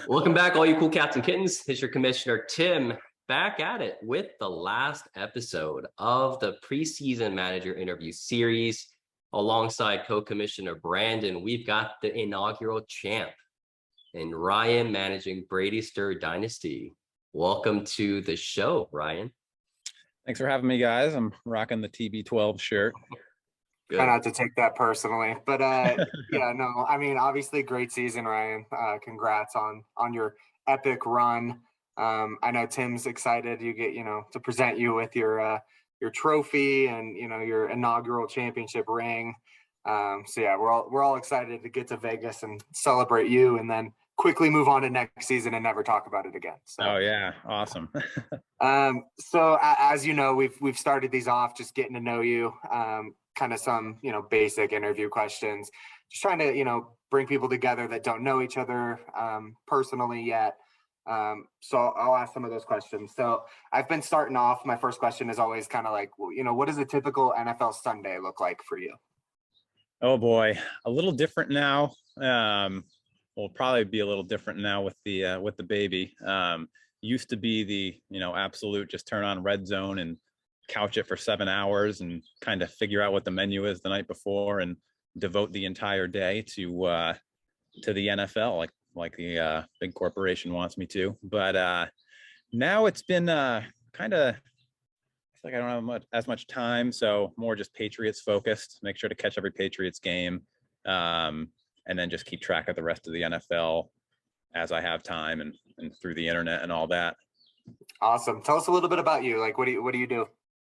Welcome back, all you cool cats and kittens. It's your commissioner, Tim, back at it with the last episode of the preseason manager interview series. Alongside co-commissioner Brandon, we've got the inaugural champ and Ryan managing Brady's third dynasty. Welcome to the show, Ryan. Thanks for having me, guys. I'm rocking the TB12 shirt. Good. Try not to take that personally, but yeah, no, I mean, obviously great season, Ryan. Congrats on your epic run. I know Tim's excited you get, to present you with your trophy and, your inaugural championship ring. So yeah, we're all excited to get to Vegas and celebrate you and then quickly move on to next season and never talk about it again. So, oh yeah, awesome. So as you know, we've started these off just getting to know you. Kind of some, basic interview questions, just trying to, bring people together that don't know each other personally yet. So I'll ask some of those questions. So I've been starting off. My first question is always kind of like, what does a typical NFL Sunday look like for you? Oh boy, a little different now. Will probably be a little different now with the baby. Used to be the, absolute just turn on Red Zone and couch it for 7 hours and kind of figure out what the menu is the night before and devote the entire day to the NFL like the big corporation wants me to. But now it's been kind of, I feel like I don't have as much time, so more just Patriots focused. Make sure to catch every Patriots game, and then just keep track of the rest of the NFL as I have time and through the internet and all that. Awesome. Tell us a little bit about you. Like, what do you do?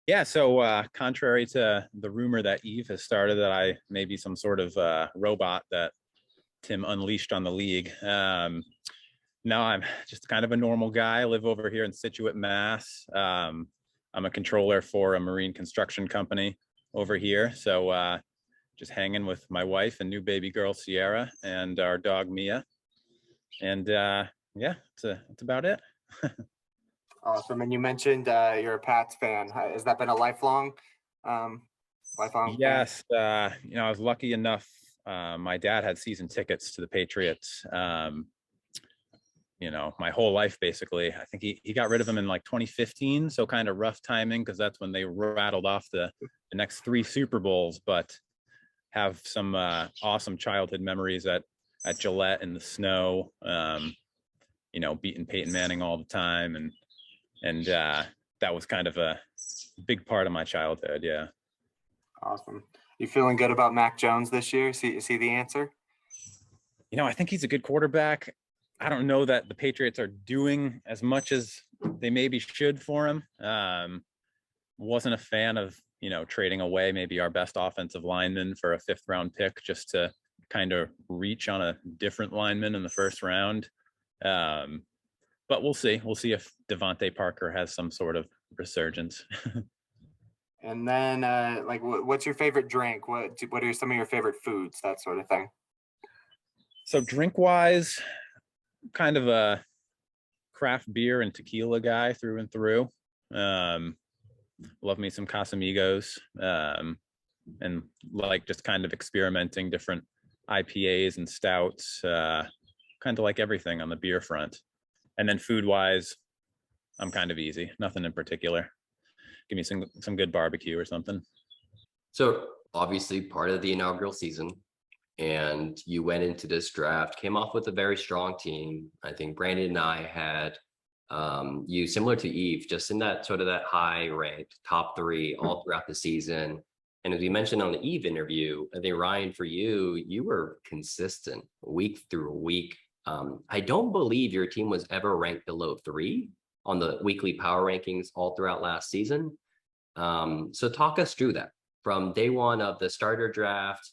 Yeah, so contrary to the rumor that Eve has started that I may be some sort of robot that Tim unleashed on the league, no, I'm just kind of a normal guy. I live over here in Scituate, Mass. I'm a controller for a marine construction company over here. So just hanging with my wife and new baby girl, Sierra, and our dog, Mia. And yeah, that's about it. Awesome. And you mentioned you're a Pats fan. Has that been a lifelong Yes. I was lucky enough. My dad had season tickets to the Patriots. My whole life, basically. I think he got rid of them in like 2015. So kind of rough timing because that's when they rattled off the next 3 Super Bowls, but have some awesome childhood memories at Gillette in the snow, beating Peyton Manning all the time. And that was kind of a big part of my childhood. Yeah. Awesome. You feeling good about Mac Jones this year? Is he the answer? I think he's a good quarterback. I don't know that the Patriots are doing as much as they maybe should for him. Wasn't a fan of, trading away maybe our best offensive lineman for a 5th round pick just to kind of reach on a different lineman in the 1st round. But we'll see. We'll see if Devontae Parker has some sort of resurgence. And then, what's your favorite drink? What are some of your favorite foods? That sort of thing. So drink-wise, kind of a craft beer and tequila guy through and through. Love me some Casamigos, and like just kind of experimenting different IPAs and stouts, kind of like everything on the beer front. And then food-wise, I'm kind of easy. Nothing in particular. Give me some good barbecue or something. So obviously part of the inaugural season, and you went into this draft, came off with a very strong team. I think Brandon and I had you similar to Eve, just in that sort of that high ranked top 3 all throughout the season. And as we mentioned on the Eve interview, I think Ryan, for you were consistent week through week. I don't believe your team was ever ranked below 3 on the weekly power rankings all throughout last season. So talk us through that from day one of the starter draft,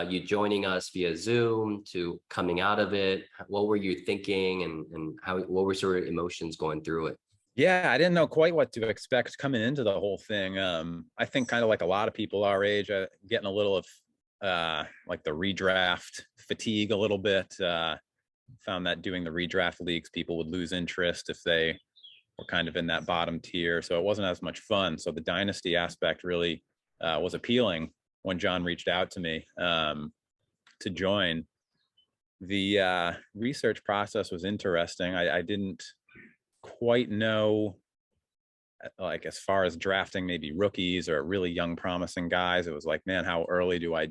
you joining us via Zoom to coming out of it. What were you thinking and what were sort of emotions going through it? Yeah, I didn't know quite what to expect coming into the whole thing. I think kind of like a lot of people our age, getting a little of like the redraft fatigue a little bit. Found that doing the redraft leagues, people would lose interest if they were kind of in that bottom tier. So it wasn't as much fun. So the dynasty aspect really was appealing when John reached out to me to join. The research process was interesting. I didn't quite know, like, as far as drafting maybe rookies or really young promising guys. It was like, man, how early do I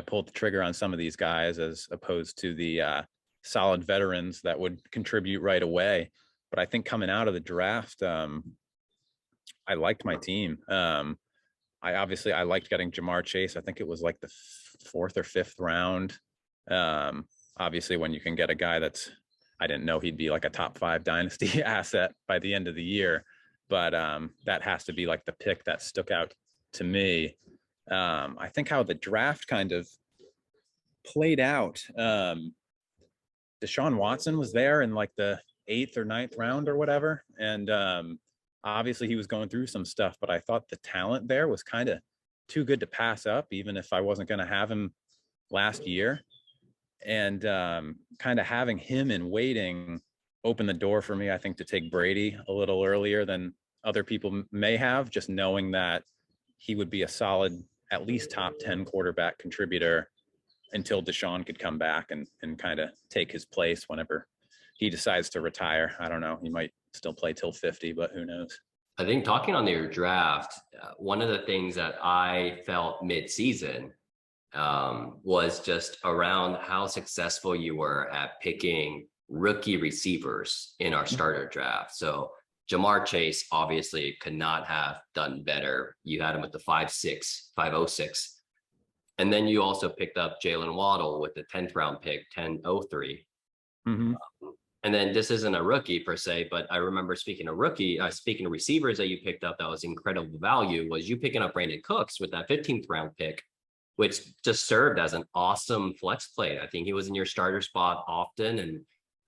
pull the trigger on some of these guys as opposed to the solid veterans that would contribute right away. But I think coming out of the draft, I liked my team. I liked getting Jamar Chase. I think it was like the fourth or fifth round. Obviously, when you can get a guy I didn't know he'd be like a top 5 dynasty asset by the end of the year, but that has to be like the pick that stuck out to me. I think how the draft kind of played out. Deshaun Watson was there in like the 8th or 9th round or whatever, and obviously he was going through some stuff, but I thought the talent there was kind of too good to pass up, even if I wasn't going to have him last year. And kind of having him in waiting opened the door for me, I think, to take Brady a little earlier than other people may have, just knowing that he would be a solid, at least top 10 quarterback contributor until Deshaun could come back and kind of take his place whenever he decides to retire. I don't know. He might still play till 50, but who knows? I think talking on your draft, one of the things that I felt mid-season was just around how successful you were at picking rookie receivers in our starter draft. So Jamar Chase obviously could not have done better. You had him with the 506. And then you also picked up Jalen Waddle with the 10th round pick, 1003. Mm-hmm. And then this isn't a rookie per se, but I remember speaking of receivers that you picked up that was incredible value, was you picking up Brandon Cooks with that 15th round pick, which just served as an awesome flex play. I think he was in your starter spot often. And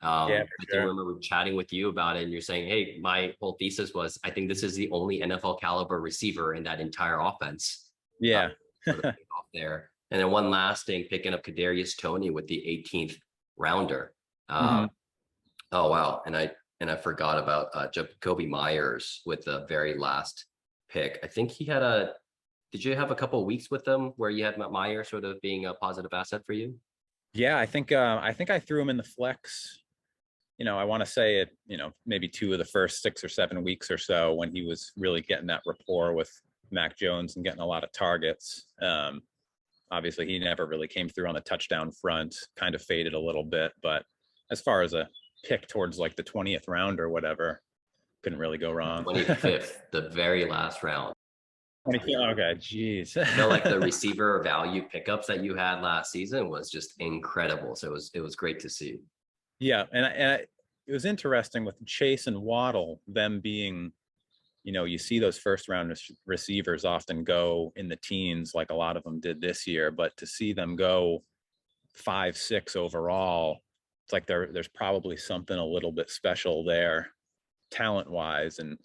I do remember chatting with you about it, and you're saying, hey, my whole thesis was, I think this is the only NFL caliber receiver in that entire offense. Yeah. Off there. And then one last thing, picking up Kadarius Toney with the 18th rounder. Oh, wow. And I forgot about Jacoby Myers with the very last pick. I think he had did you have a couple of weeks with them where you had Myers sort of being a positive asset for you? Yeah, I think I threw him in the flex. I want to say it, maybe 2 of the first 6 or 7 weeks or so, when he was really getting that rapport with Mac Jones and getting a lot of targets. Obviously, he never really came through on the touchdown front, kind of faded a little bit. But as far as a pick towards like the 20th round or whatever, couldn't really go wrong. 25th, the very last round. Okay, geez. Like the receiver value pickups that you had last season was just incredible. So it was great to see. Yeah, and it was interesting with Chase and Waddle, them being, you see those first round receivers often go in the teens, like a lot of them did this year, but to see them go 5, 6 overall, it's like there's probably something a little bit special there, talent wise, and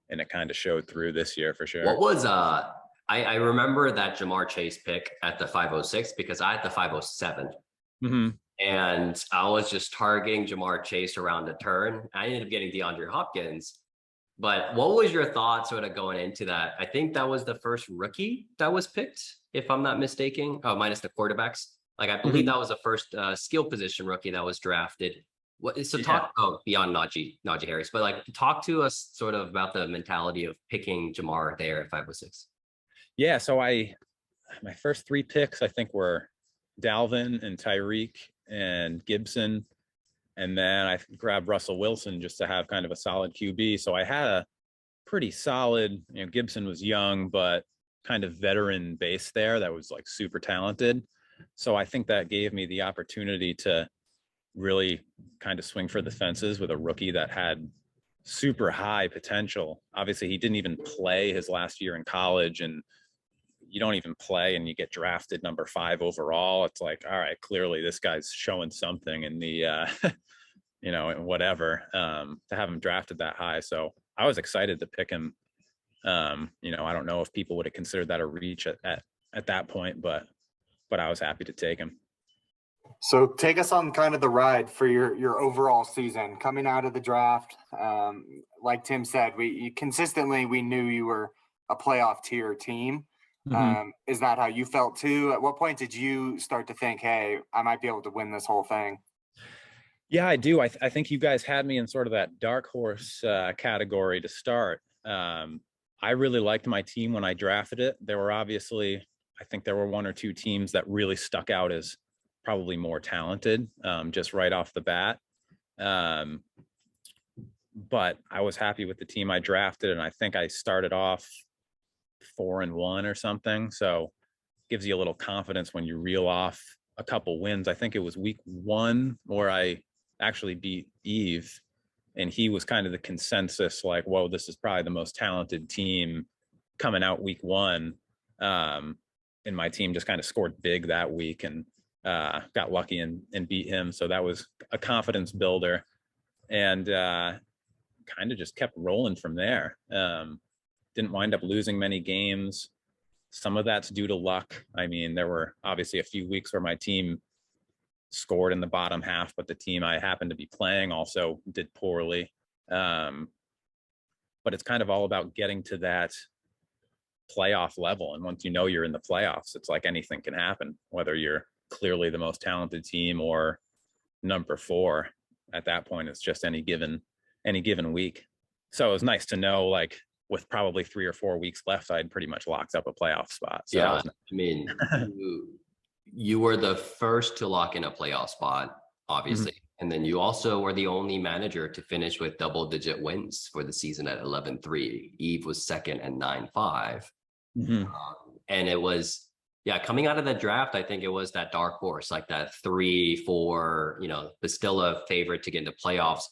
it kind of showed through this year for sure. What was I remember that Jamar Chase pick at the 506 because I had the 507. Mm-hmm. And I was just targeting Jamar Chase around the turn. I ended up getting DeAndre Hopkins. But what was your thought sort of going into that? I think that was the first rookie that was picked, if I'm not mistaken. Oh, minus the quarterbacks. Like, I believe that was the first skill position rookie that was drafted. Beyond Najee Harris, but like, talk to us sort of about the mentality of picking Jamar there at 506. Yeah, so my first 3 picks, I think, were Dalvin and Tyreek and Gibson, and then I grabbed Russell Wilson just to have kind of a solid QB. So I had a pretty solid, Gibson was young, but kind of veteran base there that was like super talented. So I think that gave me the opportunity to really kind of swing for the fences with a rookie that had super high potential. Obviously, he didn't even play his last year in college, and you don't even play and you get drafted number 5 overall. It's like, all right, clearly this guy's showing something in the, whatever, to have him drafted that high. So I was excited to pick him. I don't know if people would have considered that a reach at that point, but I was happy to take him. So take us on kind of the ride for your overall season coming out of the draft. Like Tim said, we knew you were a playoff tier team. Is that how you felt too? At what point did you start to think, hey, I might be able to win this whole thing? Yeah, I do. I think you guys had me in sort of that dark horse category to start. I really liked my team when I drafted it. There were obviously, I think there were one or two teams that really stuck out as probably more talented, just right off the bat. Um, but I was happy with the team I drafted, and I think I started off 4-1 or something. So gives you a little confidence when you reel off a couple wins. I think it was week 1 where I actually beat Eve, and he was kind of the consensus, like, whoa, this is probably the most talented team coming out week 1. And my team just kind of scored big that week, and got lucky and beat him. So that was a confidence builder, and kind of just kept rolling from there. Didn't wind up losing many games. Some of that's due to luck. I mean, there were obviously a few weeks where my team scored in the bottom half, but the team I happened to be playing also did poorly. But it's kind of all about getting to that playoff level. And once you know you're in the playoffs, it's like anything can happen, whether you're clearly the most talented team or number 4. At that point, it's just any given week. So it was nice to know, like, with probably 3 or 4 weeks left, I'd pretty much locked up a playoff spot. So yeah, I mean, you were the first to lock in a playoff spot, obviously. And then you also were the only manager to finish with double-digit wins for the season at 11-3. Eve was second and 9-5. And it was, coming out of the draft, I think it was that dark horse, like that 3-4, but still a favorite to get into playoffs.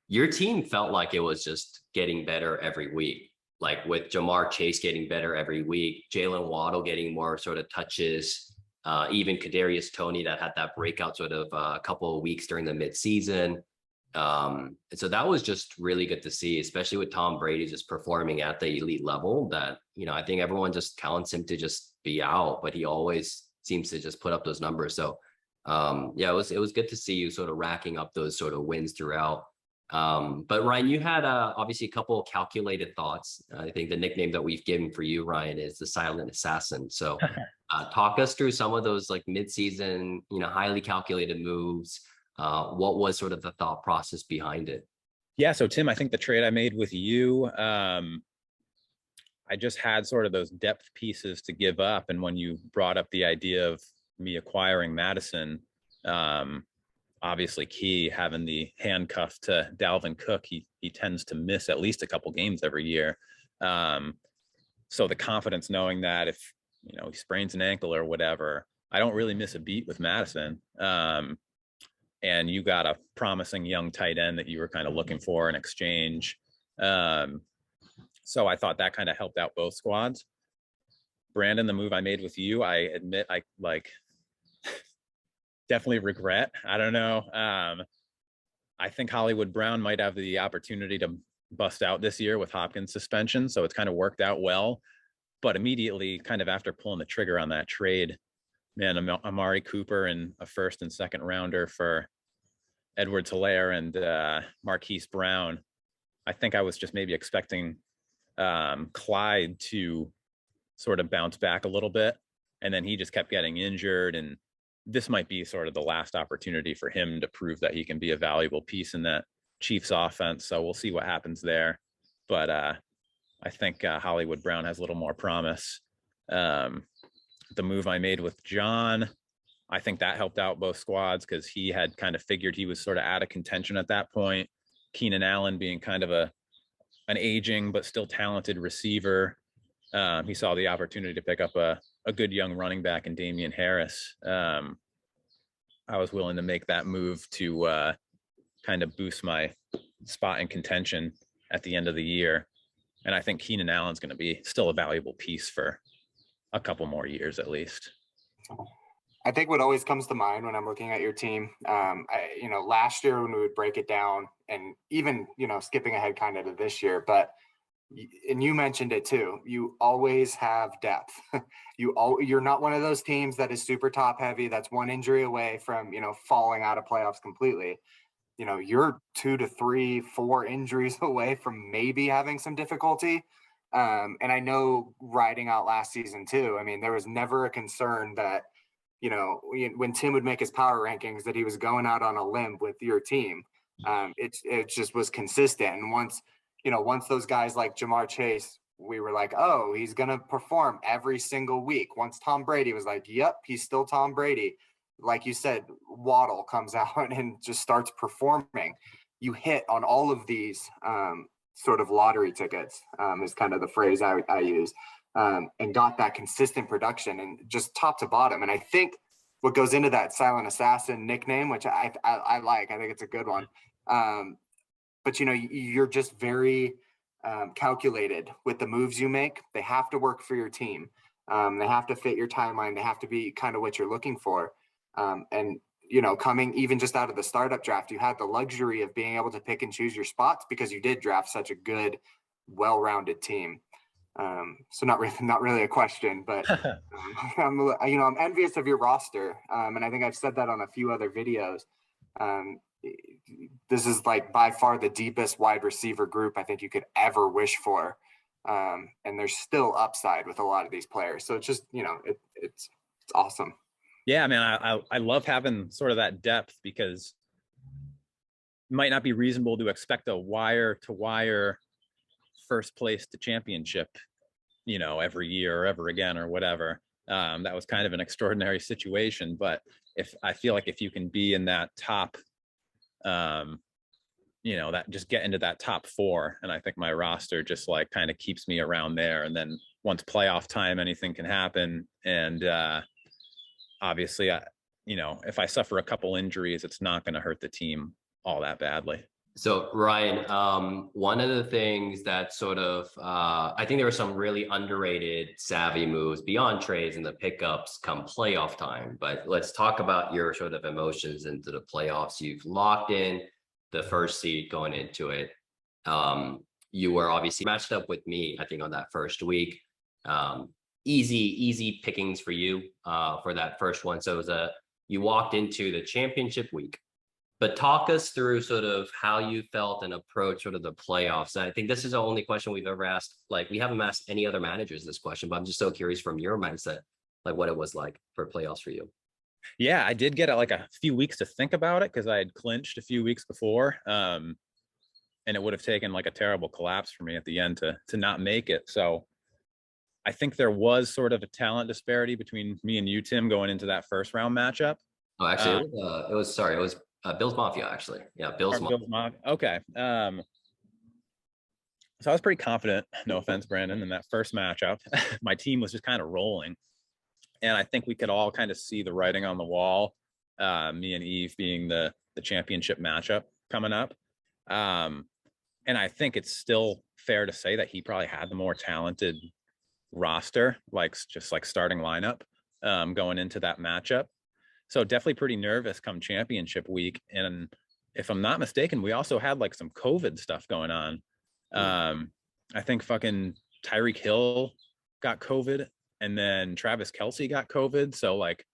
Your team felt like it was just getting better every week, like with Jamar Chase getting better every week, Jalen Waddle getting more sort of touches, even Kadarius Toney that had that breakout sort of a couple of weeks during the midseason. And so that was just really good to see, especially with Tom Brady just performing at the elite level that, I think everyone just counts him to just be out, but he always seems to just put up those numbers. So it was good to see you sort of racking up those sort of wins throughout. But Ryan, you had obviously a couple of calculated thoughts. I think the nickname that we've given for you, Ryan, is the silent assassin. So talk us through some of those like mid-season, highly calculated moves. What was sort of the thought process behind it? Yeah. So Tim, I think the trade I made with you, I just had sort of those depth pieces to give up. And when you brought up the idea of me acquiring Madison, obviously key, having the handcuff to Dalvin Cook, he tends to miss at least a couple games every year. So the confidence knowing that if, he sprains an ankle or whatever, I don't really miss a beat with Madison. And you got a promising young tight end that you were kind of looking for in exchange. So I thought that kind of helped out both squads. Brandon, the move I made with you, I admit I definitely regret. I don't know. I think Hollywood Brown might have the opportunity to bust out this year with Hopkins suspension. So it's kind of worked out well. But immediately, kind of after pulling the trigger on that trade, man, Amari Cooper and a first and second rounder for Edwards-Helaire and Marquise Brown. I think I was just maybe expecting Clyde to sort of bounce back a little bit. And then he just kept getting injured. And this might be sort of the last opportunity for him to prove that he can be a valuable piece in that Chiefs offense. So we'll see what happens there. But I think Hollywood Brown has a little more promise. The move I made with John, I think that helped out both squads because he had kind of figured he was sort of out of contention at that point. Keenan Allen being kind of an aging but still talented receiver. He saw the opportunity to pick up a good young running back in Damian Harris. I was willing to make that move to kind of boost my spot in contention at the end of the year. And I think Keenan Allen's going to be still a valuable piece for a couple more years at least. I think what always comes to mind when I'm looking at your team, last year when we would break it down and even, skipping ahead kind of to this year, and you mentioned it too, you always have depth. You're not one of those teams that is super top heavy. That's one injury away from, falling out of playoffs completely. You're 2 to 3, 4 injuries away from maybe having some difficulty. And I know riding out last season too, I mean, there was never a concern that, when Tim would make his power rankings, that he was going out on a limb with your team. It just was consistent. And once those guys like Jamar Chase, we were like, oh, he's going to perform every single week. Once Tom Brady was like, yep, he's still Tom Brady. Like you said, Waddle comes out and just starts performing. You hit on all of these sort of lottery tickets, is kind of the phrase I use, and got that consistent production and just top to bottom. And I think what goes into that silent assassin nickname, which I like, I think it's a good one. But you're just very calculated with the moves you make. They have to work for your team. They have to fit your timeline. They have to be kind of what you're looking for. And coming even just out of the startup draft, you had the luxury of being able to pick and choose your spots because you did draft such a good, well-rounded team. So not really a question, but I'm envious of your roster. And I think I've said that on a few other videos. This is like by far the deepest wide receiver group I think you could ever wish for. And there's still upside with a lot of these players. So it's just, it's awesome. Yeah, man, I love having sort of that depth, because it might not be reasonable to expect a wire to wire first place to championship, every year or ever again or whatever. That was kind of an extraordinary situation. But I feel like if you can be in that top, that just get into that top 4, and I think my roster just like kind of keeps me around there. And then once playoff time, anything can happen. And obviously, if I suffer a couple injuries, it's not going to hurt the team all that badly. So Ryan, one of the things that sort of, I think there were some really underrated savvy moves beyond trades and the pickups come playoff time, but let's talk about your sort of emotions into the playoffs. You've locked in the first seed going into it. You were obviously matched up with me, I think, on that first week. Easy pickings for you for that first one. So you walked into the championship week. But talk us through sort of how you felt and approached sort of the playoffs. And I think this is the only question we've ever asked. Like, we haven't asked any other managers this question, but I'm just so curious from your mindset, like what it was like for playoffs for you. Yeah, I did get like a few weeks to think about it because I had clinched a few weeks before. And it would have taken like a terrible collapse for me at the end to not make it. So I think there was sort of a talent disparity between me and you, Tim, going into that first round matchup. Oh, actually, it was Bills Mafia, actually. Yeah, Bills Mafia. Okay. So I was pretty confident, no offense, Brandon, in that first matchup. My team was just kind of rolling. And I think we could all kind of see the writing on the wall, me and Eve being the championship matchup coming up. And I think it's still fair to say that he probably had the more talented roster, just like starting lineup going into that matchup. So definitely pretty nervous come championship week. And if I'm not mistaken, we also had like some COVID stuff going on. I think fucking Tyreek Hill got COVID, and then Travis Kelce got COVID. So like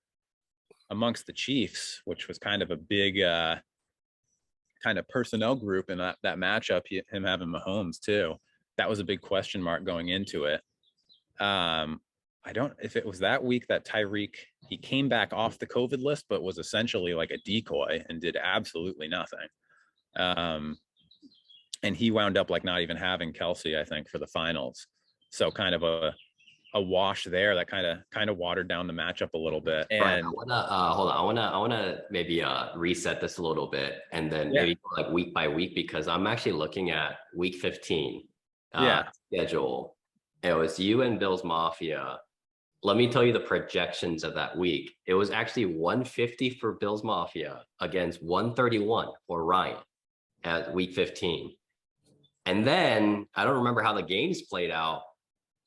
amongst the Chiefs, which was kind of a big kind of personnel group in that matchup, him having Mahomes too, that was a big question mark going into it. I don't, if it was that week that Tyreek, he came back off the COVID list, but was essentially like a decoy and did absolutely nothing. And he wound up like not even having Kelce, I think, for the finals. So kind of a wash there that kind of watered down the matchup a little bit. And Brian, hold on. I wanna maybe reset this a little bit and then maybe go like week by week, because I'm actually looking at week 15 schedule. It was you and Bills Mafia. Let me tell you the projections of that week. It was actually 150 for Bills Mafia against 131 for Ryan at week 15. And then I don't remember how the games played out,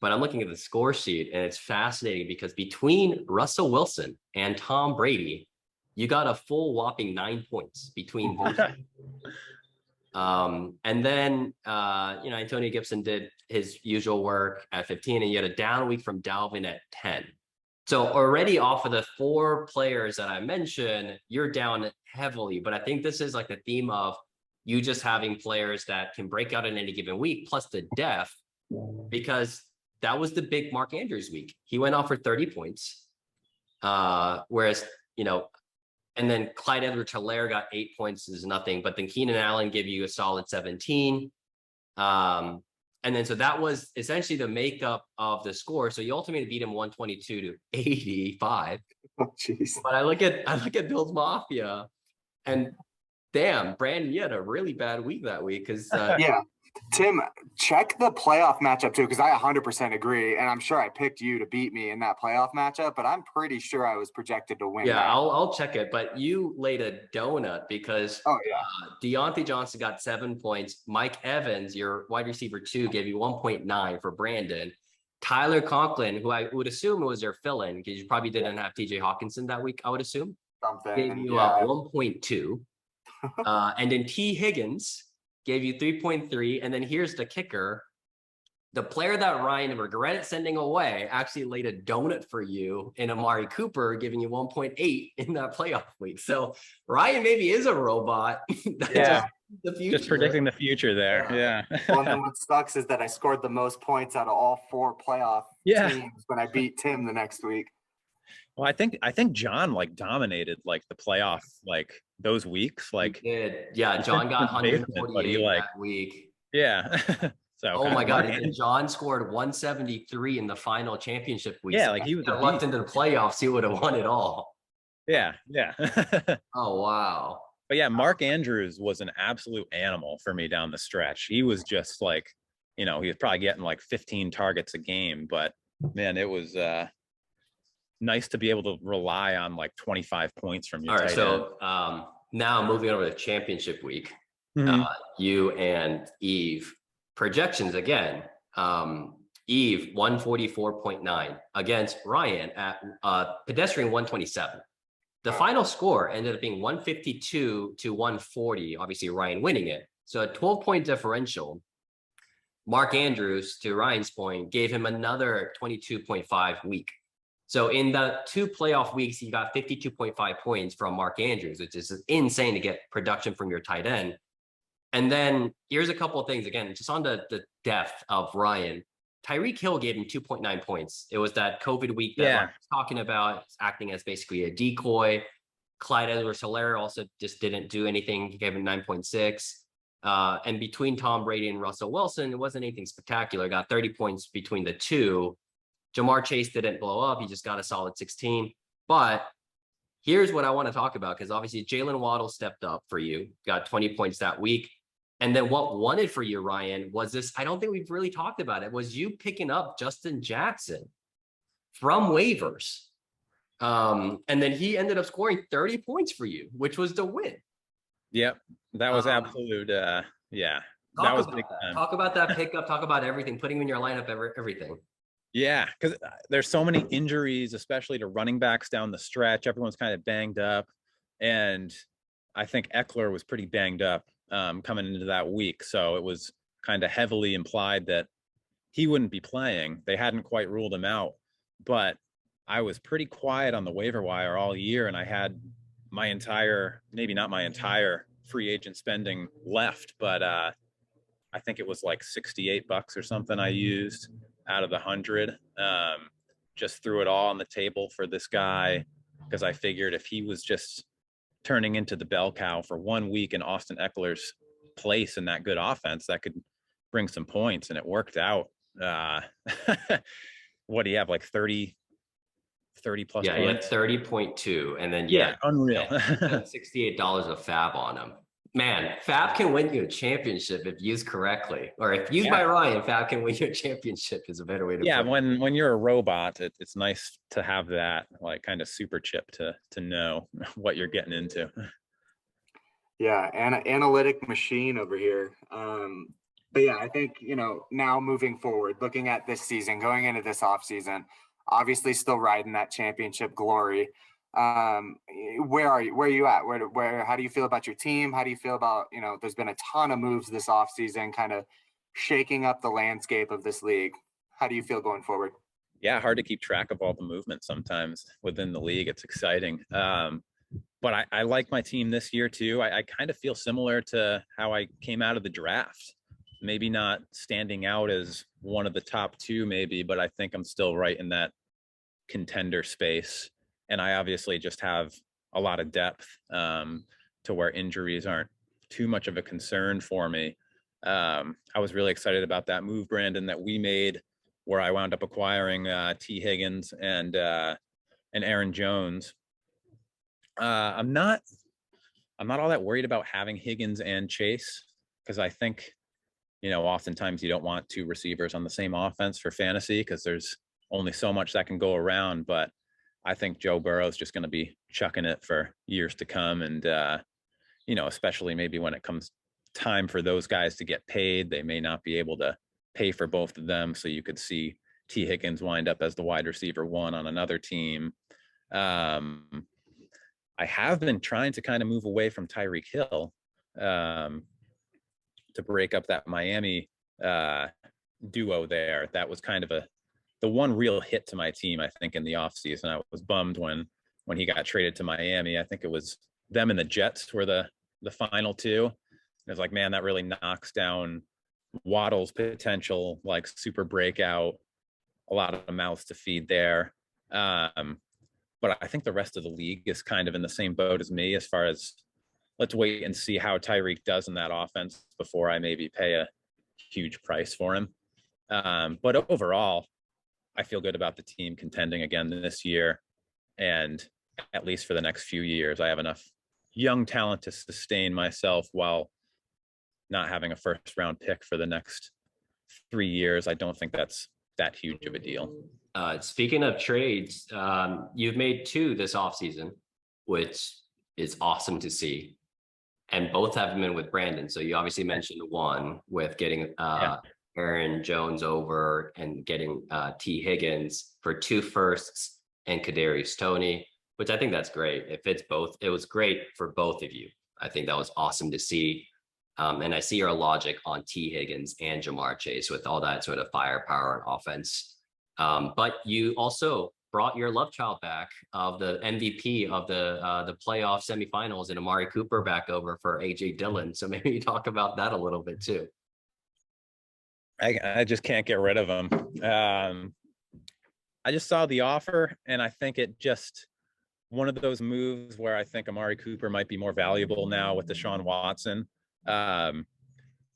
but I'm looking at the score sheet and it's fascinating because between Russell Wilson and Tom Brady, you got a full whopping 9 points between those two. And then, Antonio Gibson did his usual work at 15, and you had a down week from Dalvin at 10. So already off of the 4 players that I mentioned, you're down heavily. But I think this is like the theme of you just having players that can break out in any given week, plus the depth. because that was the big Mark Andrews week. He went off for 30 points. Whereas, and then Clyde Edwards-Helaire got 8 points is nothing, but then Keenan Allen gave you a solid 17. And then, so that was essentially the makeup of the score. So you ultimately beat him 122-85. Oh, jeez. But I look at Bills Mafia, and damn, Brandon, you had a really bad week that week because yeah. Tim, check the playoff matchup too, because I 100% agree, and I'm sure I picked you to beat me in that playoff matchup, but I'm pretty sure I was projected to win. Yeah, that. I'll check it, but you laid a donut because Deontay Johnson got 7 points. Mike Evans, your wide receiver 2, gave you 1.9 for Brandon. Tyler Conklin, who I would assume was your fill-in because you probably didn't have TJ Hawkinson that week, I would assume, gave you 1.2. And then T. Higgins gave you 3.3. And then here's the kicker. The player that Ryan regretted sending away actually laid a donut for you in Amari Cooper, giving you 1.8 in that playoff week. So Ryan maybe is a robot. Yeah. The future. Just predicting the future there. Yeah. Well, and what sucks is that I scored the most points out of all 4 playoff teams when I beat Tim the next week. Well, I think John dominated the playoff those weeks. He did. Yeah, John got 148 that week. Yeah. So oh my God! And John scored 173 in the final championship week. Yeah, so he was lucked into the playoffs. He would have won it all. Yeah. Oh wow! But yeah, Mark Andrews was an absolute animal for me down the stretch. He was just he was probably getting 15 targets a game, but man, it was nice to be able to rely on 25 points from your tight end. Now moving over to championship week, you and Eve projections again. Eve 144.9 against Ryan at pedestrian 127. The final score ended up being 152 to 140. Obviously, Ryan winning it. So a 12-point differential. Mark Andrews, to Ryan's point, gave him another 22.5 week. So in the 2 playoff weeks, he got 52.5 points from Mark Andrews, which is insane to get production from your tight end. And then here's a couple of things, again, just on the depth of Ryan. Tyreek Hill gave him 2.9 points. It was that COVID week that I was talking about, acting as basically a decoy. Clyde Edwards-Helaire also just didn't do anything. He gave him 9.6. And between Tom Brady and Russell Wilson, it wasn't anything spectacular. Got 30 points between the two. Jamar Chase didn't blow up. He just got a solid 16. But here's what I want to talk about, because obviously Jalen Waddle stepped up for you, got 20 points that week. And then what won it for you, Ryan, was this, I don't think we've really talked about it, was you picking up Justin Jackson from waivers. And then he ended up scoring 30 points for you, which was the win. Yep. That was absolute. That was big time. Talk about that pickup. Talk about everything, putting him in your lineup, everything. Yeah, because there's so many injuries, especially to running backs down the stretch. Everyone's kind of banged up. And I think Eckler was pretty banged up coming into that week. So it was kind of heavily implied that he wouldn't be playing. They hadn't quite ruled him out. But I was pretty quiet on the waiver wire all year, and I had my entire, maybe not my entire free agent spending left, but I think it was $68 or something I used out of the 100. Just threw it all on the table for this guy, because I figured if he was just turning into the bell cow for 1 week in Austin Eckler's place in that good offense, that could bring some points, and it worked out. What do you have, 30 plus yeah, points? He had 30.2, and then unreal. $68 of fab on him. Man, Fab can win you a championship if used correctly, or if used by Ryan, Fab can win you a championship is a better way to put it. When you're a robot, it's nice to have that kind of super chip to know what you're getting into. Yeah, and an analytic machine over here. But yeah, I think, now moving forward, looking at this season, going into this off season, obviously still riding that championship glory. Where are you? Where are you at? How do you feel about your team? How do you feel about, there's been a ton of moves this offseason, kind of shaking up the landscape of this league. How do you feel going forward? Yeah, hard to keep track of all the movement sometimes within the league. It's exciting. But I like my team this year too. I kind of feel similar to how I came out of the draft. maybe not standing out as one of the top two, maybe, but I think I'm still right in that contender space. And I obviously just have a lot of depth to where injuries aren't too much of a concern for me. I was really excited about that move, Brandon, that we made, where I wound up acquiring T. Higgins and Aaron Jones. I'm not all that worried about having Higgins and Chase, because I think, oftentimes you don't want two receivers on the same offense for fantasy because there's only so much that can go around. But I think Joe Burrow is just going to be chucking it for years to come. And, especially maybe when it comes time for those guys to get paid, they may not be able to pay for both of them. So you could see T. Higgins wind up as the wide receiver one on another team. I have been trying to kind of move away from Tyreek Hill to break up that Miami duo there. That was kind of the one real hit to my team, I think, in the offseason. I was bummed when he got traded to Miami. I think it was them and the Jets were the final two. It was like, man, that really knocks down Waddle's potential, like super breakout, a lot of mouths to feed there. But I think the rest of the league is kind of in the same boat as me as far as, let's wait and see how Tyreek does in that offense before I maybe pay a huge price for him. But overall, I feel good about the team contending again this year. And at least for the next few years, I have enough young talent to sustain myself while not having a first round pick for the next 3 years. I don't think that's that huge of a deal. Speaking of trades, you've made 2 this offseason, which is awesome to see. And both have been with Brandon. So you obviously mentioned one with getting Aaron Jones over and getting T. Higgins for 2 firsts and Kadarius Toney, which I think that's great. It fits both. It was great for both of you. I think that was awesome to see. And I see your logic on T. Higgins and Jamar Chase with all that sort of firepower and offense. But you also brought your love child back of the MVP of the playoff semifinals and Amari Cooper back over for AJ Dillon. So maybe you talk about that a little bit too. I just can't get rid of him. I just saw the offer, and I think it just one of those moves where I think Amari Cooper might be more valuable now with Deshaun Watson.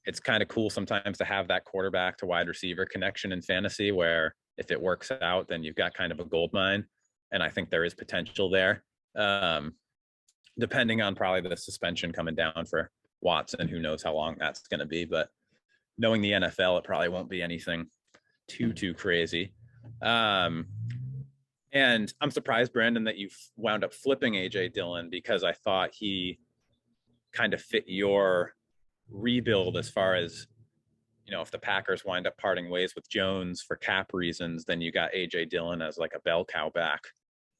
It's kind of cool sometimes to have that quarterback to wide receiver connection in fantasy, where if it works out, then you've got kind of a gold mine. And I think there is potential there, depending on probably the suspension coming down for Watson. Who knows how long that's going to be, but knowing the NFL, it probably won't be anything too crazy. And I'm surprised, Brandon, that you wound up flipping AJ Dillon, because I thought he kind of fit your rebuild as far as, if the Packers wind up parting ways with Jones for cap reasons, then you got AJ Dillon as like a bell cow back.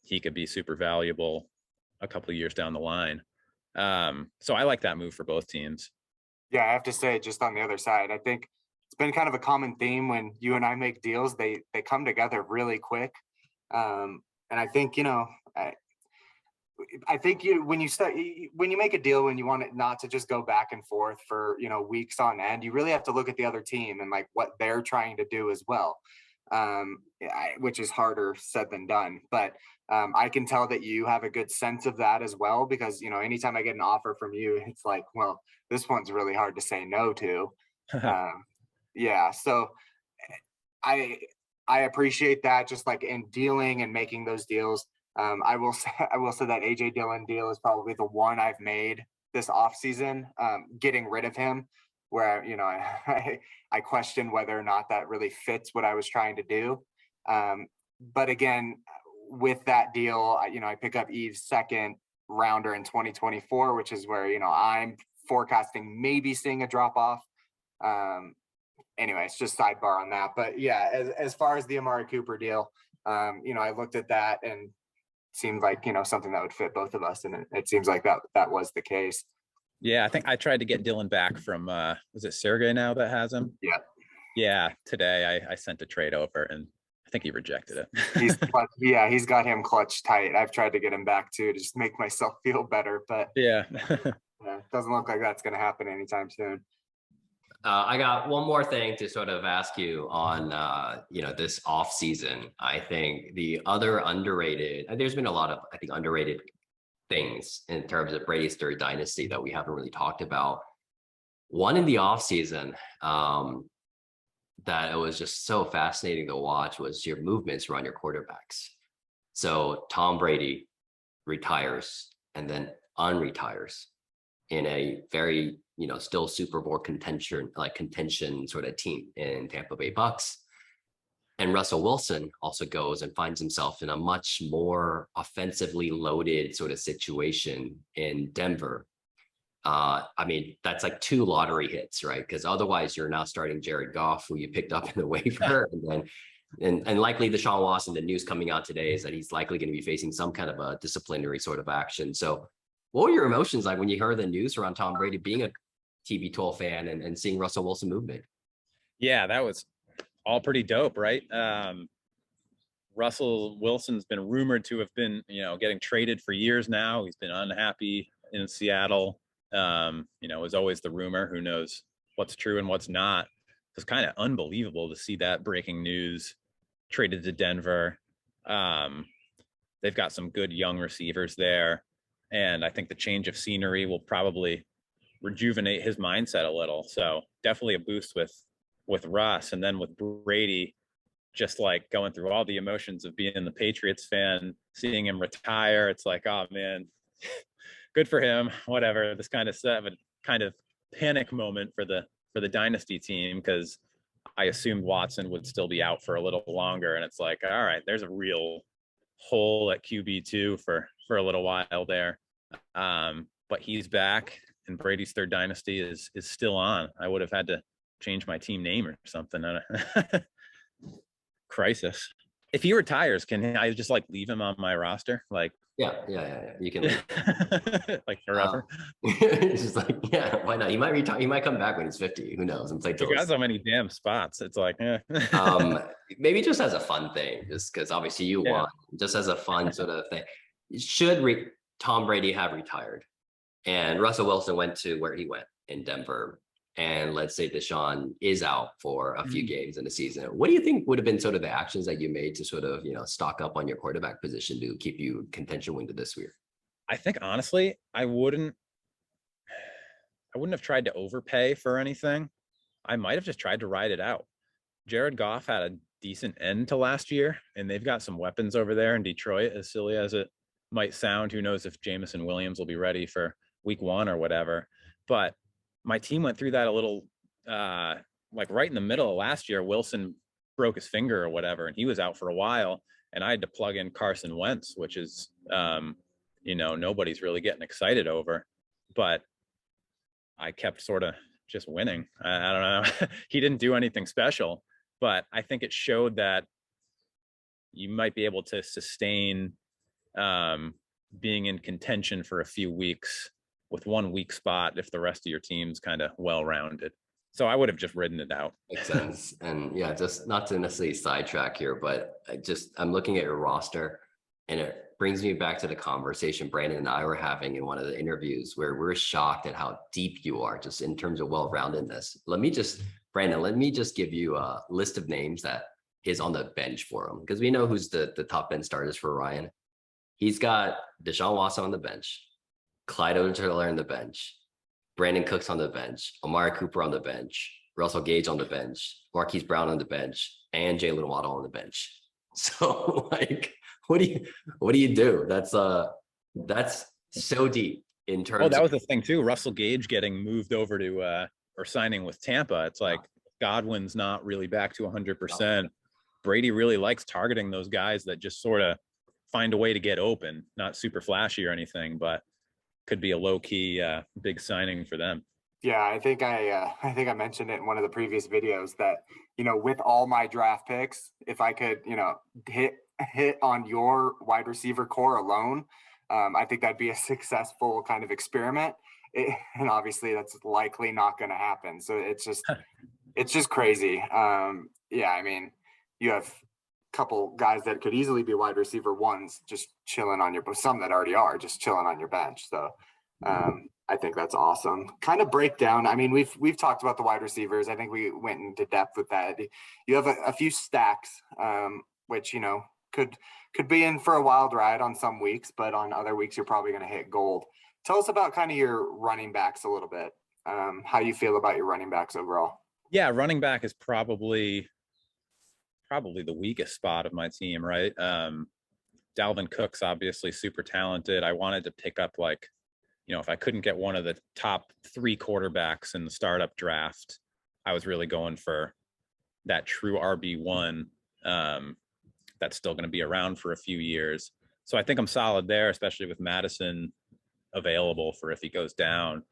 He could be super valuable a couple of years down the line. So I like that move for both teams. Yeah, I have to say, just on the other side, I think it's been kind of a common theme when you and I make deals, they come together really quick. And I think, I think when you make a deal, when you want it not to just go back and forth for, weeks on end, you really have to look at the other team and like what they're trying to do as well. Which is harder said than done, but I can tell that you have a good sense of that as well, because, anytime I get an offer from you, it's like, well, this one's really hard to say no to. Yeah. So I appreciate that, just like in dealing and making those deals. I will say that AJ Dillon deal is probably the one I've made this offseason, getting rid of him, where, I question whether or not that really fits what I was trying to do. But again, with that deal, I pick up Eve's second rounder in 2024, which is where, I'm forecasting maybe seeing a drop off. Anyway, it's just sidebar on that. But yeah, as far as the Amari Cooper deal, I looked at that and seemed like, something that would fit both of us. And it seems like that was the case. Yeah, I think I tried to get Dylan back from, was it Sergey now that has him? Yeah. Yeah, today I sent a trade over and I think he rejected it. He's got him clutch tight. I've tried to get him back too, to just make myself feel better, but yeah. doesn't look like that's going to happen anytime soon. I got one more thing to sort of ask you on, this off season. I think the other underrated, and there's been a lot of, I think, underrated things in terms of Brady's third dynasty that we haven't really talked about. One in the off season, that it was just so fascinating to watch was your movements around your quarterbacks. So Tom Brady retires and then unretires in a very, still Super Bowl contention sort of team in Tampa Bay Bucks. And Russell Wilson also goes and finds himself in a much more offensively loaded sort of situation in Denver. I mean, that's like 2 lottery hits, right? Because otherwise you're now starting Jared Goff, who you picked up in the waiver, and likely Deshaun Watson. The news coming out today is that he's likely going to be facing some kind of a disciplinary sort of action. So what were your emotions like when you heard the news around Tom Brady being a TB12 fan and seeing Russell Wilson movement? Yeah, that was all pretty dope, right? Russell Wilson's been rumored to have been, getting traded for years now. He's been unhappy in Seattle. Was always the rumor. Who knows what's true and what's not. It's kind of unbelievable to see that breaking news. Traded to Denver. They've got some good young receivers there. And I think the change of scenery will probably rejuvenate his mindset a little. So definitely a boost with Russ. And then with Brady, just like going through all the emotions of being the Patriots fan, seeing him retire. It's like, oh man, good for him. Whatever. This kind of panic moment for the Dynasty team, because I assumed Watson would still be out for a little longer. And it's like, all right, there's a real hole at QB2 for a little while there. But he's back, and Brady's third dynasty is still on. I would have had to change my team name or something. Crisis. If he retires, can I just like leave him on my roster? Like, yeah. You can leave. Like forever. It's just like, yeah, why not? He might retire. He might come back when he's 50. Who knows? And play till You got so many damn spots. It's like, maybe just as a fun thing, just because obviously you won, just as a fun sort of thing. Should Tom Brady have retired and Russell Wilson went to where he went in Denver, and let's say Deshaun is out for a few games in the season, what do you think would have been sort of the actions that you made to sort of, stock up on your quarterback position to keep you contention into this year? I think honestly, I wouldn't have tried to overpay for anything. I might have just tried to ride it out. Jared Goff had a decent end to last year, and they've got some weapons over there in Detroit, as silly as it might sound. Who knows if Jameson Williams will be ready for week 1 or whatever. But my team went through that a little, like right in the middle of last year. Wilson broke his finger or whatever, and he was out for a while, and I had to plug in Carson Wentz, which is, nobody's really getting excited over. But I kept sort of just winning. I don't know. He didn't do anything special, but I think it showed that you might be able to sustain being in contention for a few weeks with one weak spot if the rest of your team's kind of well-rounded. So I would have just ridden it out. Makes sense. And yeah, just not to necessarily sidetrack here, but I'm looking at your roster, and it brings me back to the conversation Brandon and I were having in one of the interviews where we're shocked at how deep you are just in terms of well-roundedness. Brandon, let me just give you a list of names that is on the bench for him, because we know who's the top bench starters for Ryan. He's got Deshaun Watson on the bench, Clyde Edwards-Helaire on the bench, Brandon Cooks on the bench, Amari Cooper on the bench, Russell Gage on the bench, Marquise Brown on the bench, and Jalen Waddle on the bench. So like, what do you do? That's so deep in terms. Oh, that was the thing too. Russell Gage getting moved over to or signing with Tampa. It's like Godwin's not really back to 100%. Brady really likes targeting those guys that just sort of find a way to get open, not super flashy or anything, but could be a low key big signing for them. Yeah, I think I mentioned it in one of the previous videos that, with all my draft picks, if I could, hit on your wide receiver core alone, I think that'd be a successful kind of experiment. And obviously that's likely not going to happen. So it's just crazy. Yeah, I mean, you have a couple guys that could easily be wide receiver ones just chilling on some that already are just chilling on your bench. So I think that's awesome. Kind of break down. I mean, we've talked about the wide receivers. I think we went into depth with that. You have a few stacks, which could be in for a wild ride on some weeks, but on other weeks you're probably going to hit gold. Tell us about kind of your running backs a little bit. How you feel about your running backs overall? Yeah, running back is probably the weakest spot of my team, right? Dalvin Cook's obviously super talented. I wanted to pick up if I couldn't get one of the top 3 quarterbacks in the startup draft, I was really going for that true RB1 that's still going to be around for a few years. So I think I'm solid there, especially with Madison available for if he goes down.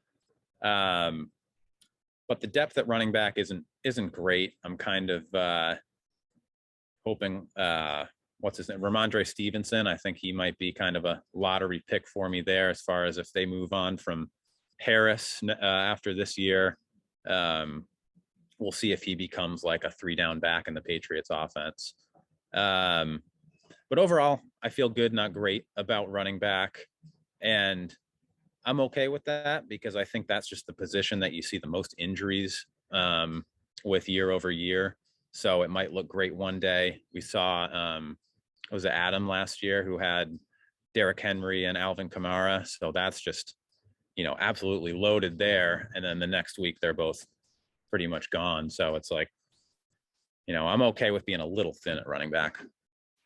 But the depth at running back isn't great. I'm kind of hoping what's his name? Ramondre Stevenson. I think he might be kind of a lottery pick for me there as far as if they move on from Harris after this year. We'll see if he becomes like a 3-down back in the Patriots offense. But overall, I feel good, not great about running back. And I'm okay with that because I think that's just the position that you see the most injuries with year over year. So it might look great one day. We saw was it Adam last year who had Derrick Henry and Alvin Kamara. So that's just, absolutely loaded there. And then the next week they're both pretty much gone. So it's like, I'm okay with being a little thin at running back.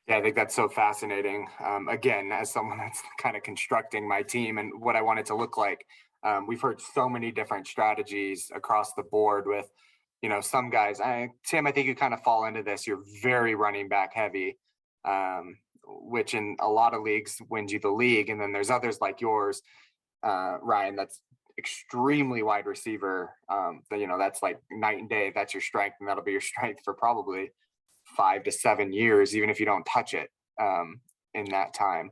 Yeah, I think that's so fascinating. Again, as someone that's kind of constructing my team and what I want it to look like, we've heard so many different strategies across the board with, some guys. Tim, I think you kind of fall into this. You're very running back heavy, which in a lot of leagues wins you the league. And then there's others like yours, Ryan, that's extremely wide receiver. That's like night and day. That's your strength, and that'll be your strength for probably 5 to 7 years, even if you don't touch it in that time.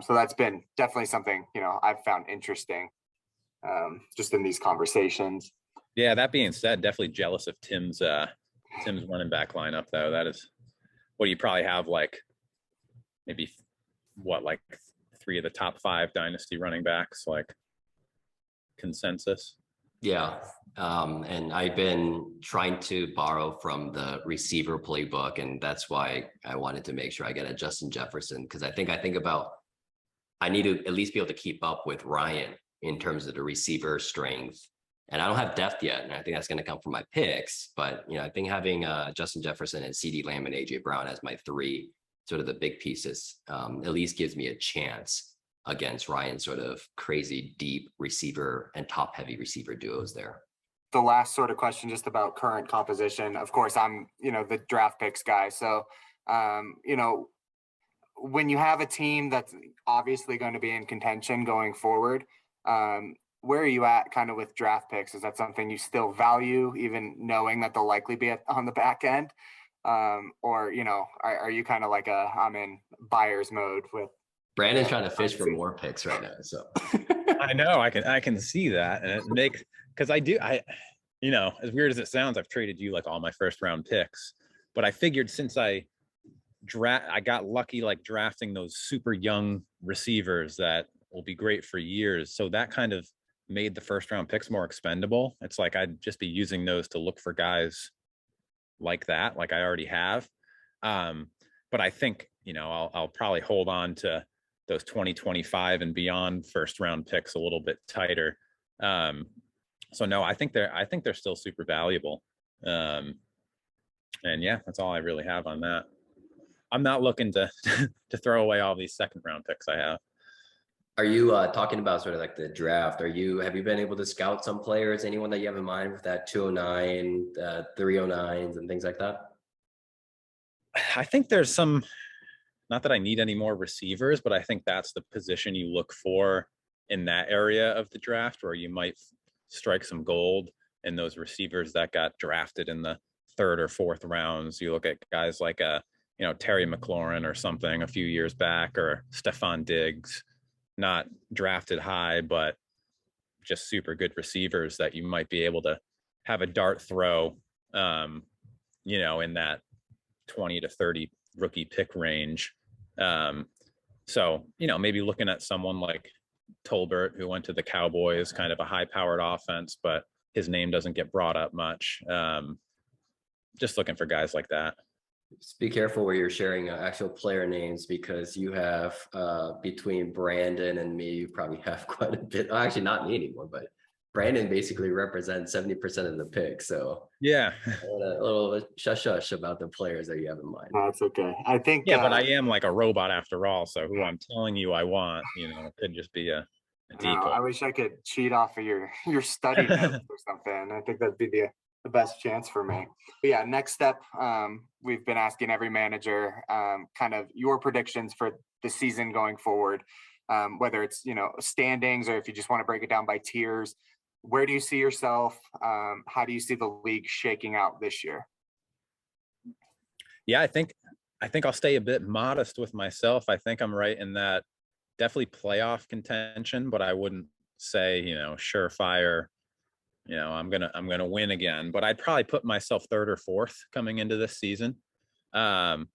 So that's been definitely something, I've found interesting just in these conversations. Yeah, that being said, definitely jealous of Tim's running back lineup, though. That is what you probably have maybe 3 of the top 5 dynasty running backs, consensus. Yeah. And I've been trying to borrow from the receiver playbook, and that's why I wanted to make sure I get a Justin Jefferson, because I think about I need to at least be able to keep up with Ryan in terms of the receiver strength. And I don't have depth yet, and I think that's going to come from my picks. But I think having Justin Jefferson and CeeDee Lamb and AJ Brown as my 3 sort of the big pieces at least gives me a chance against Ryan's sort of crazy deep receiver and top heavy receiver duos there. The last sort of question just about current composition. Of course, I'm, the draft picks guy. So, when you have a team that's obviously going to be in contention going forward, where are you at kind of with draft picks? Is that something you still value, even knowing that they'll likely be on the back end? Or, are you kind of like I'm in buyer's mode with Brandon's trying to fish for more picks right now. So I know I can see that. And it makes, because as weird as it sounds, I've traded you all my first round picks, but I figured since I got lucky, drafting those super young receivers that will be great for years. So that kind of made the first round picks more expendable. It's like I'd just be using those to look for guys like that, like I already have. But I think, I'll probably hold on to those 2025 and beyond first round picks a little bit tighter. So no, I think they're still super valuable. And yeah, that's all I really have on that. I'm not looking to throw away all these second round picks I have. Are you talking about sort of like the draft? Have you been able to scout some players? Anyone that you have in mind with that 209, 309s and things like that? I think there's some, not that I need any more receivers, but I think that's the position you look for in that area of the draft where you might strike some gold in those receivers that got drafted in the 3rd or 4th rounds. You look at guys like Terry McLaurin or something a few years back, or Stephon Diggs, not drafted high, but just super good receivers that you might be able to have a dart throw, in that 20 to 30 rookie pick range. So, maybe looking at someone like Tolbert, who went to the Cowboys, kind of a high-powered offense, but his name doesn't get brought up much. Just looking for guys like that. Just be careful where you're sharing actual player names, because you have between Brandon and me, you probably have quite a bit. Actually, not me anymore, but Brandon basically represents 70% of the pick. So Yeah. a little shush about the players that you have in mind. That's okay. I think. Yeah, but I am like a robot after all. So who I'm telling you I want, could just be a decoy. I wish I could cheat off of your study notes or something. I think that'd be the best chance for me. But yeah, next step. We've been asking every manager kind of your predictions for the season going forward, whether it's standings or if you just want to break it down by tiers. Where do you see yourself? How do you see the league shaking out this year? Yeah, I think I'll stay a bit modest with myself. I think I'm right in that definitely playoff contention, but I wouldn't say, surefire, I'm gonna win again. But I'd probably put myself third or fourth coming into this season. I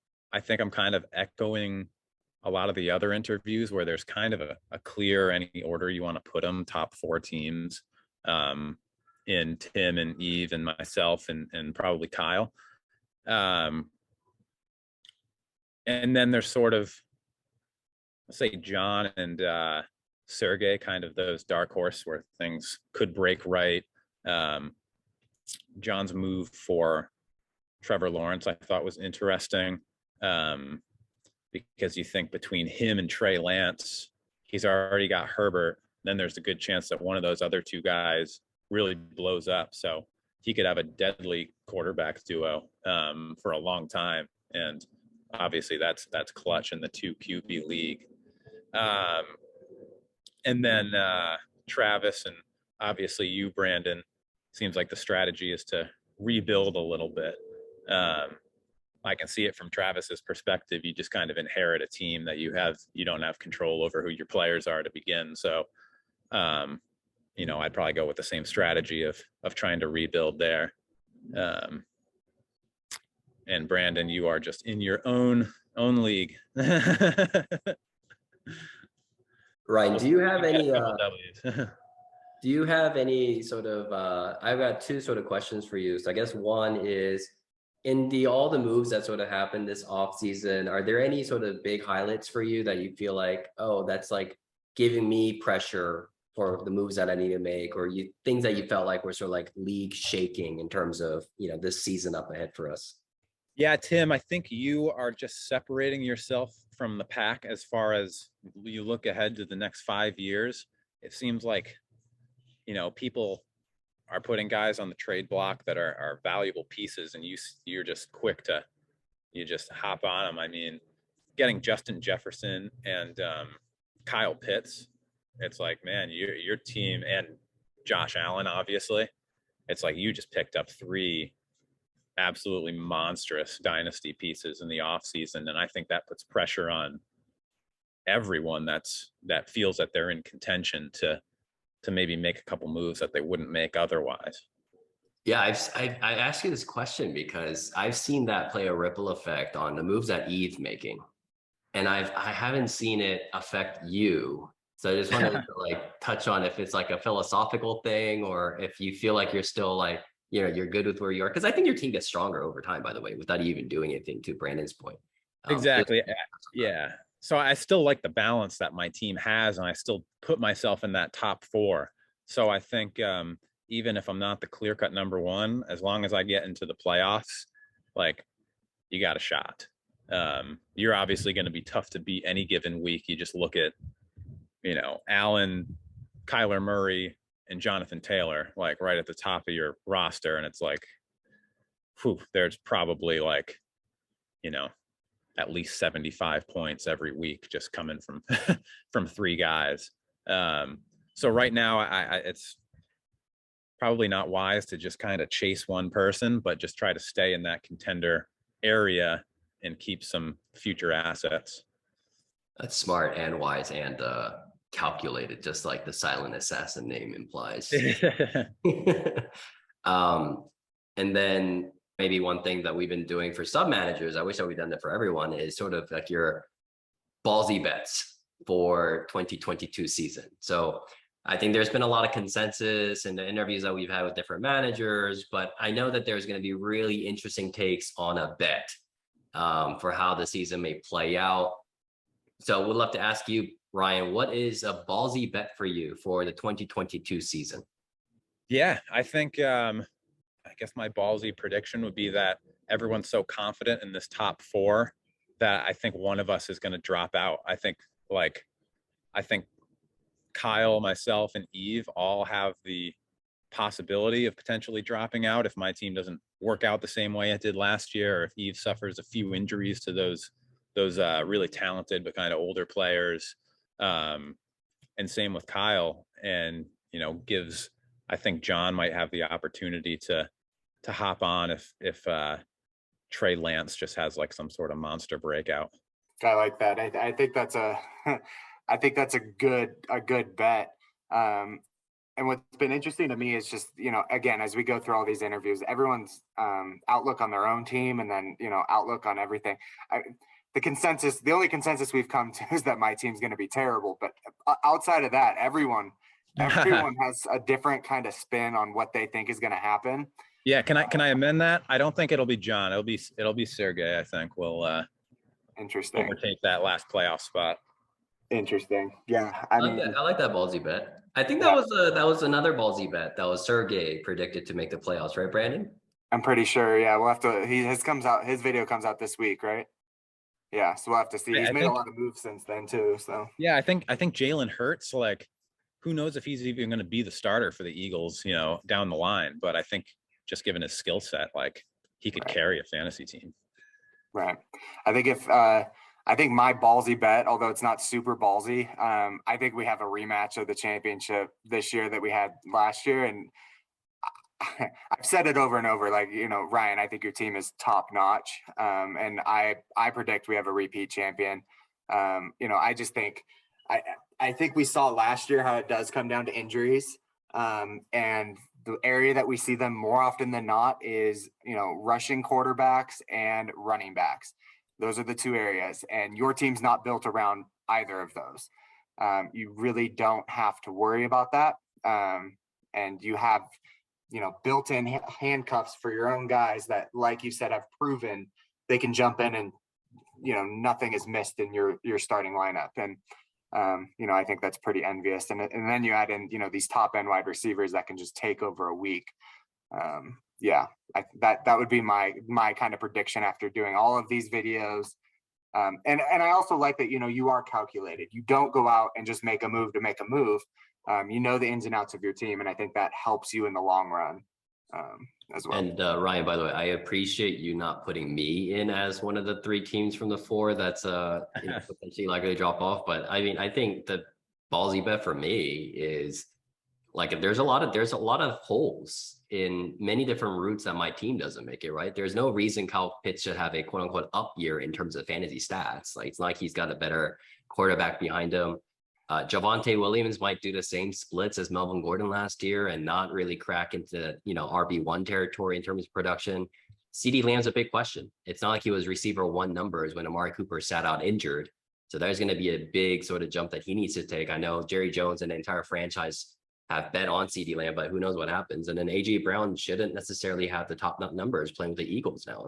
think I'm kind of echoing a lot of the other interviews where there's kind of a clear any order you want to put them, top four teams, in Tim and Eve and myself and probably Kyle. And then there's sort of, let's say, John and Sergey, kind of those dark horse where things could break right. John's move for Trevor Lawrence, I thought, was interesting, because you think between him and Trey Lance, he's already got Herbert. Then there's a good chance that one of those other two guys really blows up. So he could have a deadly quarterbacks duo for a long time. And obviously that's clutch in the 2 QB league. And then Travis and obviously you, Brandon, seems like the strategy is to rebuild a little bit. I can see it from Travis's perspective. You just kind of inherit a team that you don't have control over who your players are to begin. So, I'd probably go with the same strategy of trying to rebuild there. And Brandon, you are just in your own league. Ryan, do you have any do you have any sort of I've got two sort of questions for you. So I guess one is, in all the moves that sort of happened this off season, are there any sort of big highlights for you that you feel like, oh, that's like giving me pressure for the moves that I need to make, or things that you felt like were sort of like league shaking in terms of, this season up ahead for us? Yeah, Tim, I think you are just separating yourself from the pack as far as you look ahead to the next 5 years. It seems like, people are putting guys on the trade block that are valuable pieces, and you're just quick to, you just hop on them. I mean, getting Justin Jefferson and Kyle Pitts, it's like, man, your team, and Josh Allen, obviously, it's like you just picked up 3 absolutely monstrous dynasty pieces in the offseason. And I think that puts pressure on everyone that feels that they're in contention to maybe make a couple moves that they wouldn't make otherwise. Yeah, I ask you this question because I've seen that play a ripple effect on the moves that Eve's making, and I haven't seen it affect you. So I just wanted to like touch on if it's like a philosophical thing, or if you feel like you're still like, you're good with where you are. Because I think your team gets stronger over time, by the way, without even doing anything, to Brandon's point. Exactly. Yeah. So I still like the balance that my team has, and I still put myself in that top 4. So I think even if I'm not the clear-cut number 1, as long as I get into the playoffs, like, you got a shot. You're obviously going to be tough to beat any given week. You just look at, Allen, Kyler Murray, and Jonathan Taylor, like right at the top of your roster. And it's like, there's probably like, at least 75 points every week just coming from 3 guys. So right now it's probably not wise to just kind of chase one person, but just try to stay in that contender area and keep some future assets. That's smart and wise and calculated, just like the silent assassin name implies. And then maybe one thing that we've been doing for sub managers, I wish that we've done that for everyone, is sort of like your ballsy bets. for 2022 season. So I think there's been a lot of consensus in the interviews that we've had with different managers, but I know that there's going to be really interesting takes on a bet for how the season may play out. So we'd love to ask you, Ryan, what is a ballsy bet for you for the 2022 season? Yeah, I think I guess my ballsy prediction would be that everyone's so confident in this top four that I think one of us is going to drop out. I think Kyle, myself, and Eve all have the possibility of potentially dropping out if my team doesn't work out the same way it did last year, or if Eve suffers a few injuries to those really talented but kind of older players. And same with Kyle, and gives, I think John might have the opportunity to hop on if Trey Lance just has like some sort of monster breakout. I like that. I think that's a I think that's a good bet. And what's been interesting to me is just, again, as we go through all these interviews, everyone's outlook on their own team, and then, outlook on everything. The only consensus we've come to is that my team's going to be terrible. But outside of that, everyone has a different kind of spin on what they think is going to happen. Yeah. Can I amend that? I don't think it'll be John. It'll be Sergey. I think will interesting overtake that last playoff spot. Interesting. Yeah. I like that ballsy bet. I think that was another ballsy bet. That was Sergey predicted to make the playoffs, right, Brandon? I'm pretty sure. Yeah, we'll have to. His video comes out this week, right? Yeah, so we'll have to see. He's made a lot of moves since then too. So yeah, I think Jalen Hurts, like, who knows if he's even going to be the starter for the Eagles, down the line. But I think just given his skill set, like, he could carry a fantasy team. Right. I think my ballsy bet, although it's not super ballsy, I think we have a rematch of the championship this year that we had last year. And I've said it over and over, like, Ryan, I think your team is top notch. And I predict we have a repeat champion. I just think, I think we saw last year how it does come down to injuries. And the area that we see them more often than not is, rushing quarterbacks and running backs. Those are the two areas, and your team's not built around either of those. You really don't have to worry about that. And you have, built-in handcuffs for your own guys that, like you said, have proven they can jump in and, nothing is missed in your starting lineup. And, I think that's pretty envious. And then you add in, these top end wide receivers that can just take over a week. That would be my kind of prediction after doing all of these videos. And I also like that, you are calculated. You don't go out and just make a move to make a move. The ins and outs of your team. And I think that helps you in the long run as well. And Ryan, by the way, I appreciate you not putting me in as one of the three teams from the four that's potentially likely to drop off. But I mean, I think the ballsy bet for me is, like, there's a lot of holes in many different routes that my team doesn't make it, right? There's no reason Kyle Pitts should have a quote unquote up year in terms of fantasy stats. Like, it's not like he's got a better quarterback behind him. Javonte Williams might do the same splits as Melvin Gordon last year and not really crack into, RB1 territory in terms of production. CeeDee Lamb's a big question. It's not like he was receiver one numbers when Amari Cooper sat out injured. So there's going to be a big sort of jump that he needs to take. I know Jerry Jones and the entire franchise have bet on CeeDee Lamb, but who knows what happens. And then AJ Brown shouldn't necessarily have the top numbers playing with the Eagles now.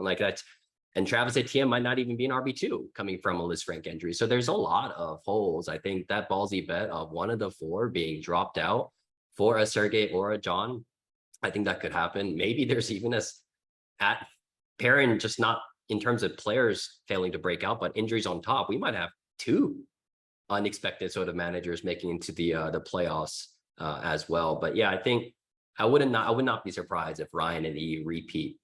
And Travis Etienne might not even be an RB2 coming from a Lisfranc injury. So there's a lot of holes. I think that ballsy bet of one of the four being dropped out for a Sergey or a John, I think that could happen. Maybe there's even at pairing, just not in terms of players failing to break out, but injuries on top. We might have two unexpected sort of managers making into the playoffs as well. But yeah, I think I would not be surprised if Ryan and E repeat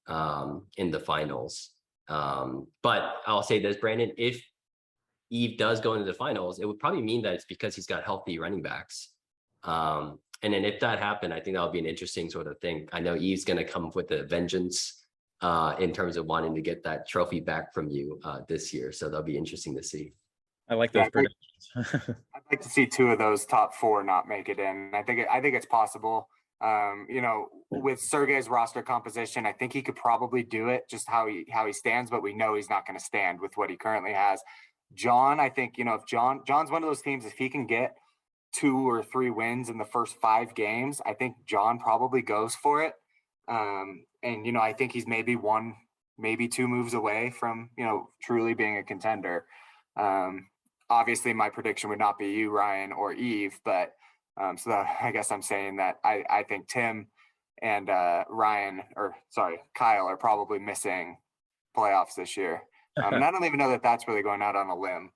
in the finals. But I'll say this, Brandon, if Eve does go into the finals, it would probably mean that it's because he's got healthy running backs. And then if that happened, I think that would be an interesting sort of thing. I know Eve's going to come with a vengeance in terms of wanting to get that trophy back from you this year. So that'll be interesting to see. I like those predictions. I'd like to see two of those top four not make it in. I think it's possible. With Sergey's roster composition, I think he could probably do it just how he stands, but we know he's not going to stand with what he currently has. John, I think, if John's one of those teams, if he can get 2 or 3 wins in the first 5 games, I think John probably goes for it. And I think he's maybe 1, maybe 2 moves away from, truly being a contender. Obviously my prediction would not be you, Ryan, or Eve, but so that, I guess I'm saying that I think Tim and Kyle are probably missing playoffs this year. And I don't even know that that's really going out on a limb.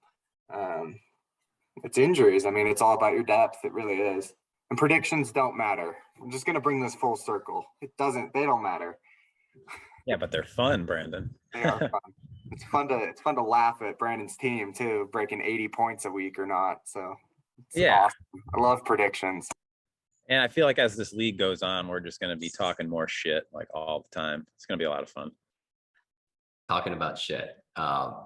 It's injuries. I mean, it's all about your depth. It really is. And predictions don't matter. I'm just going to bring this full circle. They don't matter. Yeah, but they're fun, Brandon. They are fun. It's fun to laugh at Brandon's team too, breaking 80 points a week or not. So it's awesome. I love predictions. And I feel like as this league goes on, we're just going to be talking more shit like all the time. It's going to be a lot of fun. Talking about shit.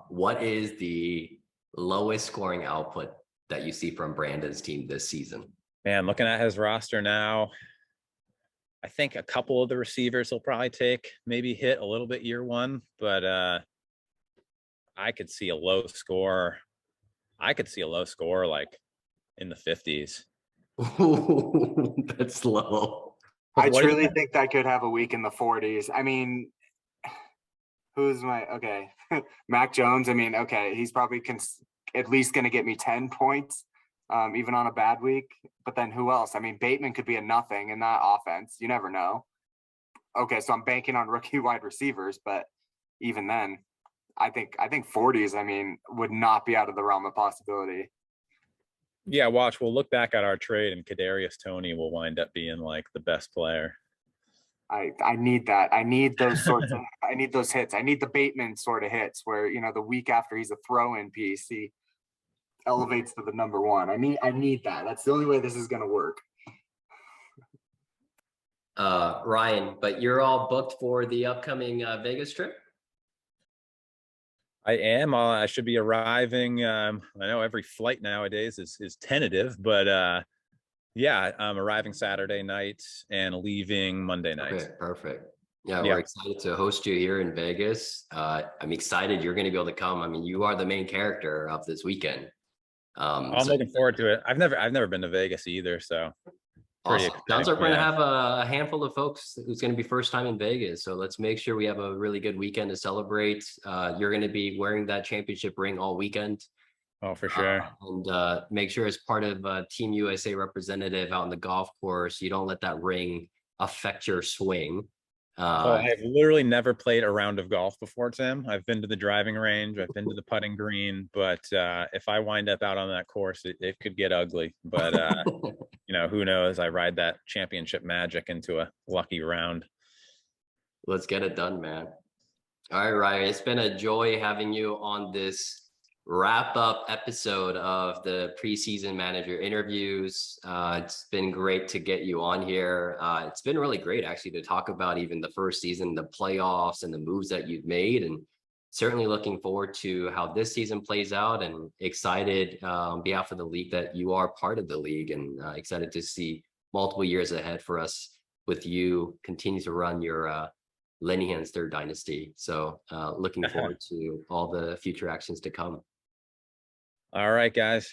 What is the lowest scoring output that you see from Brandon's team this season? Man, looking at his roster now, I think a couple of the receivers will probably maybe hit a little bit year one, but I could see a low score. Like in the 50s. That's low. I truly think that could have a week in the 40s. I mean, Mac Jones. I mean, okay, he's probably at least going to get me 10 points, even on a bad week. But then who else? I mean, Bateman could be a nothing in that offense. You never know. Okay, so I'm banking on rookie wide receivers, but even then, I think 40s, I mean, would not be out of the realm of possibility. Yeah, watch. We'll look back at our trade, and Kadarius Toney will wind up being like the best player. I need that. I need those sorts of. I need those hits. I need the Bateman sort of hits where the week after he's a throw-in piece, he elevates to the number one. I need that. That's the only way this is going to work. Ryan, but you're all booked for the upcoming Vegas trip? I am. I should be arriving. I know every flight nowadays is tentative, but yeah, I'm arriving Saturday night and leaving Monday night. Okay, perfect. Yeah, we're excited to host you here in Vegas. I'm excited you're going to be able to come. I mean, you are the main character of this weekend. I'm looking forward to it. I've never been to Vegas either, so awesome. Sounds like we're going to have a handful of folks who's going to be first time in Vegas. So let's make sure we have a really good weekend to celebrate. You're going to be wearing that championship ring all weekend. Oh, for sure. And make sure as part of Team USA representative out on the golf course, you don't let that ring affect your swing. I've literally never played a round of golf before, Tim. I've been to the driving range, I've been to the putting green, but if I wind up out on that course, it could get ugly. But who knows? I ride that championship magic into a lucky round. Let's get it done, man. All right, Ryan. It's been a joy having you on this wrap up episode of the preseason manager interviews. It's been great to get you on here. It's been really great actually to talk about even the first season, the playoffs and the moves that you've made, and certainly looking forward to how this season plays out, and excited on behalf of the league that you are part of the league, and excited to see multiple years ahead for us with you continue to run your Linehan's third dynasty. So looking forward to all the future actions to come. All right, guys.